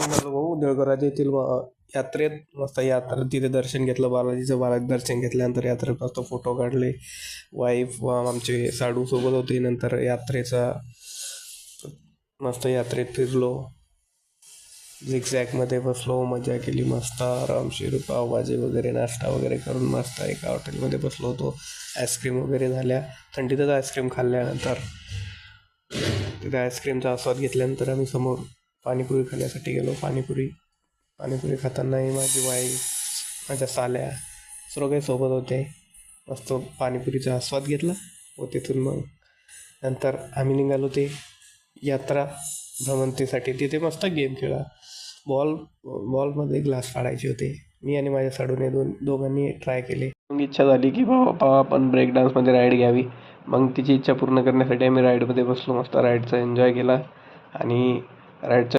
निघालो भाऊ देवघराच्या येथील यात्रेत. मस्त यात्रा तिथे दर्शन घेतलं बालाजीचं दर्शन घेतल्यानंतर यात्रेत मस्त फोटो काढले. वाईफ आमचे साडू सोबत होते. नंतर यात्रेचा मस्त यात्रेत फिरलो. झिगझॅगमध्ये बसलो, मजा केली मस्त आरामशीर. पावभाजी वगैरे नाश्ता वगैरे करून मस्त एका हॉटेलमध्ये बसलो होतो. आईस्क्रीम वगैरे झाल्या. थंडीतच आईस्क्रीम खाल्ल्यानंतर तिथे आईस्क्रीमचा आस्वाद घेतल्यानंतर आम्ही समोर पाणीपुरी खाण्यासाठी गेलो. पाणीपुरी खातानाही माझी वाईफ, माझ्या साल्या सर्व काही सोबत होते. मस्त पाणीपुरीचा आस्वाद घेतला व तिथून मग नंतर आम्ही निघालो ते यात्रा भ्रमंतीसाठी. तिथे मस्त गेम खेळला. बॉलमध्ये ग्लास फाडायचे होते. मी आणि माझ्या साडूने दोघांनी ट्राय केले. मग इच्छा झाली की बाबा आपण ब्रेक डान्समध्ये राईड घ्यावी. मग तिची इच्छा पूर्ण करण्यासाठी आम्ही राईडमध्ये बसलो. मस्त राईडचा एन्जॉय केला आणि राईडचा